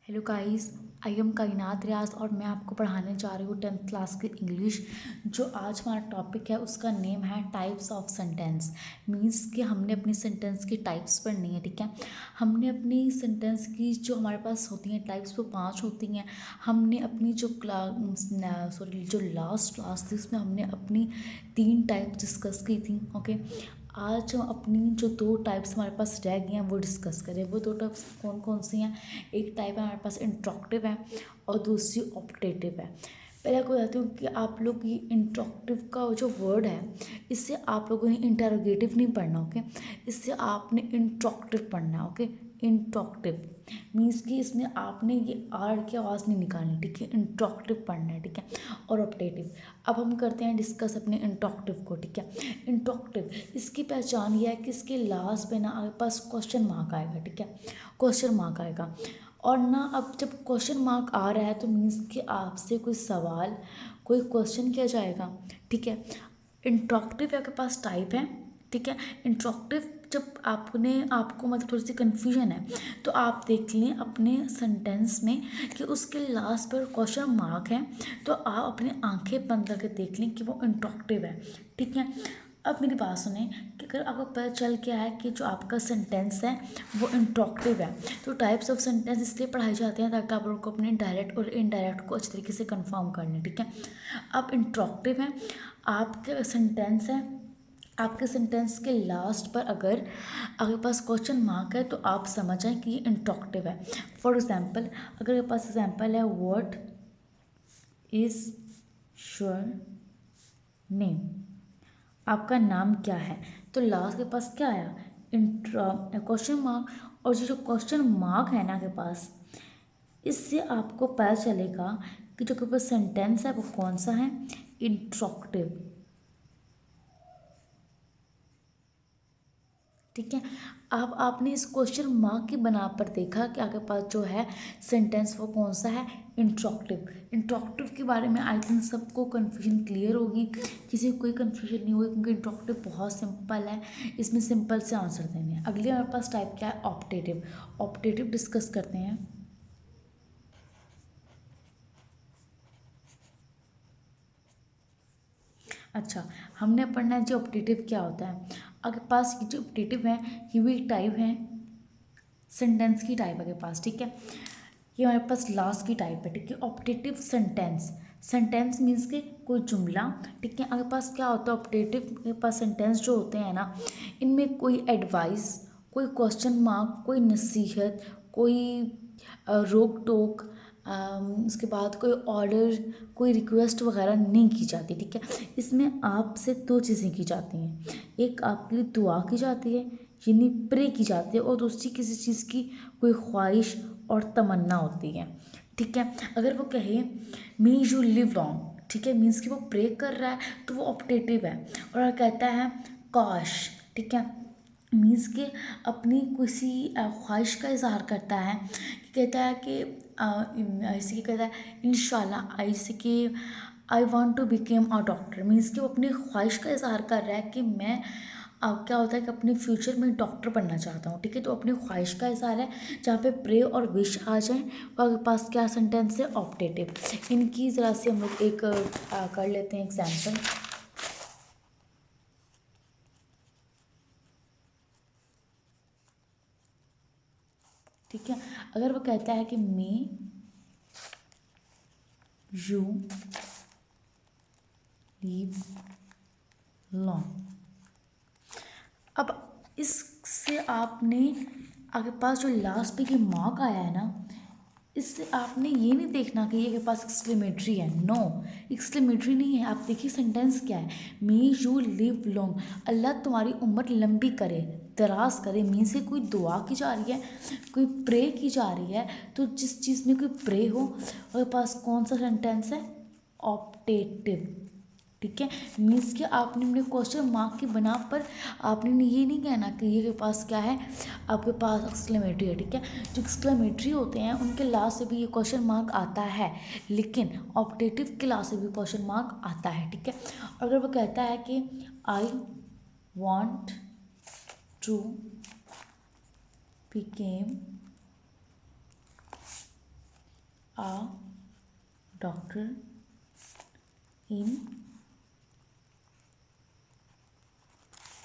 Hello guys, I am कायनात रियाज और मैं आपको पढ़ाने जा रही हूँ 10th क्लास की इंग्लिश। जो आज हमारा टॉपिक है उसका नेम है टाइप्स ऑफ सेंटेंस। मीन्स कि हमने अपनी सेंटेंस की टाइप्स पढ़नी है। ठीक है, हमने अपनी सेंटेंस की जो हमारे पास होती हैं टाइप्स वो 5 होती हैं। हमने अपनी जो जो लास्ट क्लास थी उसमें हमने अपनी 3 टाइप डिस्कस की थी। ओके, आज हम अपनी जो 2 टाइप्स हमारे पास रह गई हैं वो डिस्कस करें। वो 2 टाइप्स कौन कौन सी हैं? एक टाइप है हमारे पास इंट्रोक्टिव है और दूसरी ऑप्टेटिव है। पहले आपको बताती हूँ कि आप लोग ये इंट्रोक्टिव का जो वर्ड है इससे आप लोगों ने इंटरोगेटिव नहीं पढ़ना। ओके, इससे आपने इंट्रोक्टिव पढ़ना है। ओके, इंट्रोक्टिव मीन्स कि इसमें आपने ये आर की आवाज़ नहीं निकालनी। ठीक है, इंट्रोक्टिव पढ़ना है। ठीक है, और ऑप्टेटिव। अब हम करते हैं डिस्कस अपने इंट्रोक्टिव को। ठीक है, इंट्रोक्टिव इसकी पहचान ये है कि इसके लास्ट पे ना आपके पास क्वेश्चन मार्क आएगा। ठीक है, क्वेश्चन मार्क आएगा और ना अब जब क्वेश्चन मार्क आ रहा है तो मीन्स कि आपसे कोई सवाल कोई क्वेश्चन किया जाएगा। ठीक है, इंट्रोक्टिव आपके पास टाइप है। ठीक है, इंट्रोक्टिव जब आपको मतलब थोड़ी सी कन्फ्यूजन है तो आप देख लें अपने सेंटेंस में कि उसके लास्ट पर क्वेश्चन मार्क है तो आप अपनी आंखें बंद करके देख लें कि वो इंट्रोक्टिव है। ठीक है, अब मेरी बात सुने कि अगर आपको पता चल गया है कि जो आपका सेंटेंस है वो इंट्रोक्टिव है तो टाइप्स ऑफ सेंटेंस इसलिए पढ़ाए जाते हैं ताकि आप लोगों को अपने डायरेक्ट और इनडायरेक्ट को अच्छी तरीके से कंफर्म कर लें। ठीक है, अब इंट्रोक्टिव है आपके सेंटेंस है, आपके सेंटेंस के लास्ट पर अगर आपके पास क्वेश्चन मार्क है तो आप समझ जाएं कि ये इंट्रोक्टिव है। फॉर एग्जाम्पल, अगर आपके पास एग्जाम्पल है व्हाट इज योर नेम, आपका नाम क्या है, तो लास्ट के पास क्या आया? Question mark. और जो क्वेश्चन मार्क है ना के पास, इससे आपको पता चलेगा कि जो के पास सेंटेंस है वो कौन सा है, इंट्रोक्टिव। ठीक है, अब आपने इस क्वेश्चन मार्क की बना पर देखा कि आपके पास जो है सेंटेंस वो कौन सा है, इंट्रोक्टिव। इंट्रोक्टिव के बारे में आई थिंक सबको कन्फ्यूजन क्लियर होगी, किसी को कोई कन्फ्यूजन नहीं होगी क्योंकि इंट्रोक्टिव बहुत सिंपल है, इसमें सिंपल से आंसर देने हैं। अगले हमारे पास टाइप क्या है, ऑप्टेटिव। ऑप्टेटिव डिस्कस करते हैं। अच्छा, हमने पढ़ना है जो ऑप्टेटिव क्या होता है। आपके पास ये जो ऑप्टेटिव है ये भी टाइप है, सेंटेंस की टाइप है के पास। ठीक है, ये हमारे पास लास्ट की टाइप है। ठीक है, ऑप्टेटिव सेंटेंस। सेंटेंस मीन्स के कोई जुमला। ठीक है, आपके पास क्या होता है ऑप्टेटिव के पास सेंटेंस जो होते हैं ना, इनमें कोई एडवाइस, कोई क्वेश्चन मार्क, कोई नसीहत, कोई रोक टोक, उसके बाद कोई ऑर्डर, कोई रिक्वेस्ट वगैरह नहीं की जाती। ठीक है, इसमें आपसे 2 चीज़ें की जाती हैं, एक आपके लिए दुआ की जाती है यानी प्रे की जाती है और दूसरी किसी चीज़ की कोई ख्वाहिश और तमन्ना होती है। ठीक है, अगर वो कहे मे यू लिव लॉन्ग, ठीक है, मीन्स कि वो प्रे कर रहा है तो वो ऑप्टेटिव है। और अगर कहता है काश, ठीक है, मीन्स के अपनी किसी ख्वाहिश का इजहार करता है कि कहता है कि ऐसे कि कहता है इंशाल्लाह, ऐसे कि I want to become a doctor, means कि वो अपनी ख्वाहिश का इजहार कर रहा है कि मैं क्या होता है कि अपने फ्यूचर में डॉक्टर बनना चाहता हूँ। ठीक है, तो अपनी ख्वाहिश का इजहार है जहाँ पे प्रे और विश आ जाए और आपके पास क्या सेंटेंस है, ऑप्टेटिव। इनकी ज़रा से हम लोग एक कर लेते हैं एग्जाम्पल। ठीक है, अगर वो कहता है कि मे यू लीव लॉन्ग, अब इससे आपने आपके पास जो लास्ट पे की मार्क आया है ना, इससे आपने ये नहीं देखना कि ये के पास एक्सक्लेमेटरी है। नो, एक्सक्लेमेटरी नहीं है। आप देखिए सेंटेंस क्या है, मे यू लिव लॉन्ग, अल्लाह तुम्हारी उम्र लंबी करे, दराज करे। मीन से कोई दुआ की जा रही है, कोई प्रे की जा रही है। तो जिस चीज़ में कोई प्रे हो उसके पास कौन सा सेंटेंस है, ऑप्टेटिव। ठीक है, मीन्स कि आपने अपने क्वेश्चन मार्क की बना पर आपने ये नहीं कहना कि ये के पास क्या है, आपके पास एक्सक्लेमेटरी है। ठीक है, जो एक्सक्लेमेटरी होते हैं उनके लास्ट से भी ये क्वेश्चन मार्क आता है, लेकिन ऑप्टेटिव के लास्ट से भी क्वेश्चन मार्क आता है। ठीक है, अगर वो कहता है कि I want to become a doctor in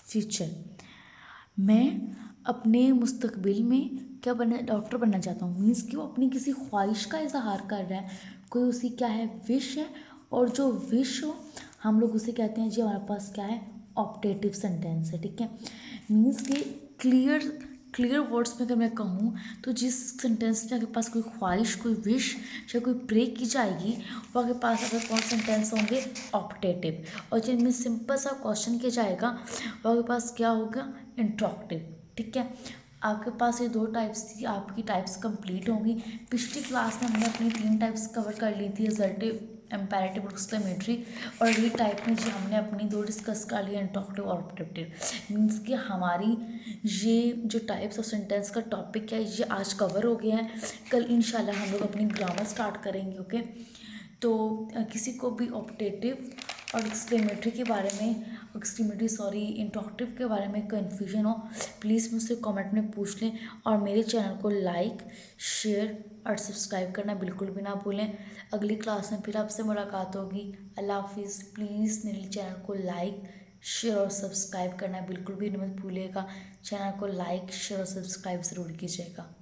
future. मैं अपने मुस्तकबिल में क्या बनना, डॉक्टर बनना चाहता हूँ। मीन्स कि वो अपनी किसी ख्वाहिश का इजहार कर रहा है, कोई उसकी क्या है, विश है। और जो विश हो हम लोग उसे कहते हैं जी, हमारे पास क्या है, ऑप्टेटिव सेंटेंस है। ठीक है, मीन्स कि क्लियर क्लियर वर्ड्स में अगर मैं कहूँ तो जिस सेंटेंस में आपके पास कोई ख्वाहिश, कोई विश या कोई प्रे की जाएगी, वो आपके पास अगर कौन सेंटेंस होंगे, ऑप्टेटिव। और जिनमें सिंपल सा क्वेश्चन किया जाएगा वो आपके पास क्या होगा, इंट्रोक्टिव। ठीक है, आपके पास ये दो टाइप्स थी, आपकी टाइप्स कंप्लीट होंगी। पिछली क्लास में हमने अपनी 3 टाइप्स कवर कर ली थी, असर्टिव, इम्पेरेटिव और एक्सक्लेमेटरी। और अगली टाइप में जी हमने अपनी 2 डिस्कस कर लिया, इंट्रोक्टिव और ऑप्टेटिव। मीन्स कि हमारी ये जो टाइप्स ऑफ सेंटेंस का टॉपिक है ये आज कवर हो गया है। कल इंशाल्लाह हम लोग अपनी ग्रामर स्टार्ट करेंगे। ओके, तो किसी को भी ऑप्टेटिव और एक्सक्लेमेटरी के बारे में, एक्सक्लेमेटरी सॉरी इंट्रोक्टिव के बारे में कन्फ्यूजन हो, प्लीज़ मुझसे कमेंट में पूछ लें। और मेरे चैनल को लाइक, शेयर और सब्सक्राइब करना बिल्कुल भी ना भूलें। अगली क्लास में फिर आपसे मुलाकात होगी। अल्लाह हाफिज़। प्लीज़ मेरे चैनल को लाइक, शेयर और सब्सक्राइब करना बिल्कुल भी मत भूलिएगा। चैनल को लाइक, शेयर और सब्सक्राइब ज़रूर कीजिएगा।